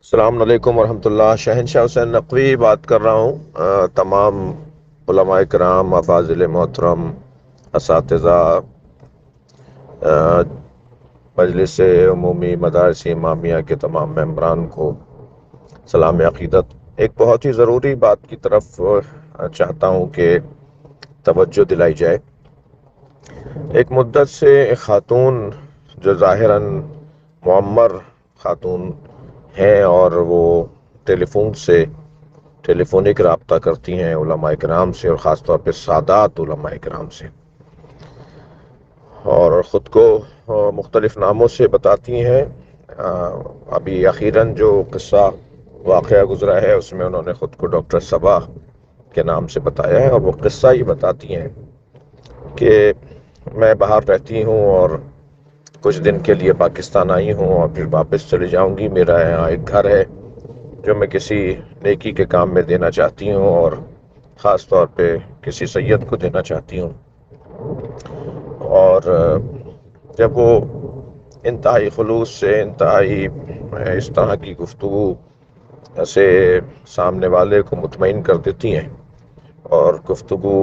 السلام علیکم ورحمۃ اللہ۔ شہنشاہ حسین نقوی بات کر رہا ہوں۔ تمام علماء کرام، افاضل محترم، اساتذہ، آ، مجلس عمومی مدارس امامیہ کے تمام ممبران کو سلام عقیدت۔ ایک بہت ہی ضروری بات کی طرف چاہتا ہوں کہ توجہ دلائی جائے۔ ایک مدت سے ایک خاتون جو ظاہراً معمر خاتون ہیں اور وہ ٹیلی فونک رابطہ کرتی ہیں علماء کرام سے، اور خاص طور پہ سادات علماء کرام سے، اور خود کو مختلف ناموں سے بتاتی ہیں۔ ابھی اخیراً جو قصہ واقعہ گزرا ہے اس میں انہوں نے خود کو ڈاکٹر صبا کے نام سے بتایا ہے، اور وہ قصہ یہ بتاتی ہیں کہ میں باہر رہتی ہوں اور کچھ دن کے لیے پاکستان آئی ہوں اور پھر واپس چلی جاؤں گی۔ میرا یہاں ایک گھر ہے جو میں کسی نیکی کے کام میں دینا چاہتی ہوں، اور خاص طور پہ کسی سید کو دینا چاہتی ہوں۔ اور جب وہ انتہائی خلوص سے، انتہائی اس طرح کی گفتگو سے سامنے والے کو مطمئن کر دیتی ہیں، اور گفتگو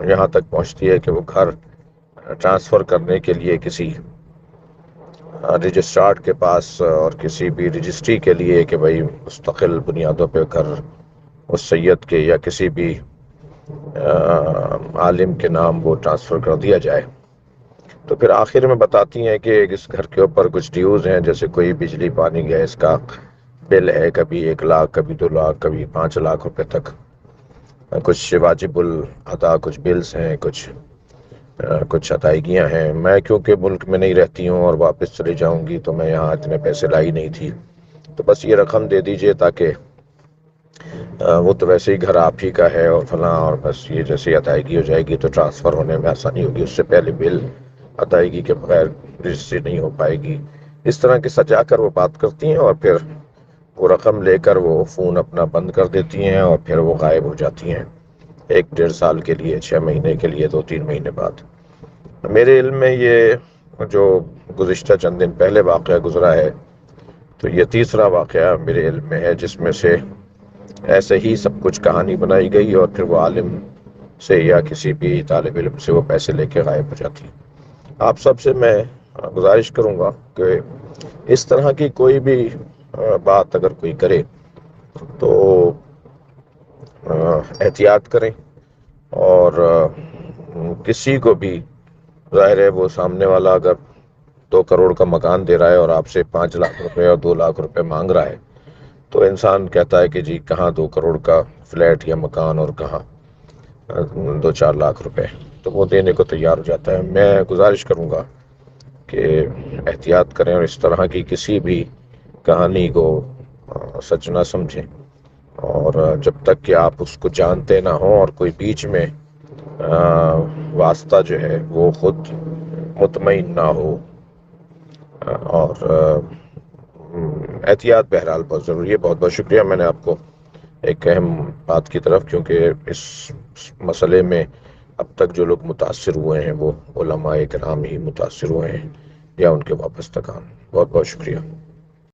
یہاں تک پہنچتی ہے کہ وہ گھر ٹرانسفر کرنے کے لیے کسی رجسٹرارڈ کے پاس اور کسی بھی رجسٹری کے لیے کہ بھئی مستقل بنیادوں پہ گھر اس سید کے یا کسی بھی عالم کے نام وہ ٹرانسفر کر دیا جائے، تو پھر آخر میں بتاتی ہیں کہ اس گھر کے اوپر کچھ ڈیوز ہیں، جیسے کوئی بجلی پانی گیس کا بل ہے، کبھی 1 لاکھ، کبھی 2 لاکھ، کبھی 5 لاکھ روپے تک، کچھ واجب الادا کچھ بلز ہیں، کچھ ادائیگیاں ہیں۔ میں کیونکہ ملک میں نہیں رہتی ہوں اور واپس چلی جاؤں گی تو میں یہاں اتنے پیسے لائی نہیں تھی، تو بس یہ رقم دے دیجئے تاکہ وہ تو ویسے ہی گھر آپ ہی کا ہے اور فلاں، اور بس یہ جیسے ادائیگی ہو جائے گی تو ٹرانسفر ہونے میں آسانی ہوگی، اس سے پہلے بل ادائیگی کے بغیر رجسٹری نہیں ہو پائے گی۔ اس طرح کے سجا کر وہ بات کرتی ہیں، اور پھر وہ رقم لے کر وہ فون اپنا بند کر دیتی ہیں، اور پھر وہ غائب ہو جاتی ہیں 1 ڈیڑھ سال کے لیے، 6 مہینے کے لیے، 2 3 مہینے بعد۔ میرے علم میں یہ جو گزشتہ چند دن پہلے واقعہ گزرا ہے، تو یہ تیسرا واقعہ میرے علم میں ہے جس میں سے ایسے ہی سب کچھ کہانی بنائی گئی، اور پھر وہ عالم سے یا کسی بھی طالب علم سے وہ پیسے لے کے غائب ہو جاتی۔ آپ سب سے میں گزارش کروں گا کہ اس طرح کی کوئی بھی بات اگر کوئی کرے تو احتیاط کریں، اور کسی کو بھی، ظاہر ہے وہ سامنے والا اگر 2 کروڑ کا مکان دے رہا ہے اور آپ سے 5 لاکھ روپے اور 2 لاکھ روپے مانگ رہا ہے، تو انسان کہتا ہے کہ جی کہاں 2 کروڑ کا فلیٹ یا مکان اور کہاں 2 4 لاکھ روپے، تو وہ دینے کو تیار ہو جاتا ہے۔ میں گزارش کروں گا کہ احتیاط کریں اور اس طرح کی کسی بھی کہانی کو سچ نہ سمجھیں، اور جب تک کہ آپ اس کو جانتے نہ ہوں اور کوئی بیچ میں واسطہ جو ہے وہ خود مطمئن نہ ہو، اور احتیاط بہرحال بہت ضروری ہے۔ بہت بہت شکریہ۔ میں نے آپ کو ایک اہم بات کی طرف، کیونکہ اس مسئلے میں اب تک جو لوگ متاثر ہوئے ہیں وہ علماء کرام ہی متاثر ہوئے ہیں یا ان کے وابستگان۔ بہت بہت شکریہ۔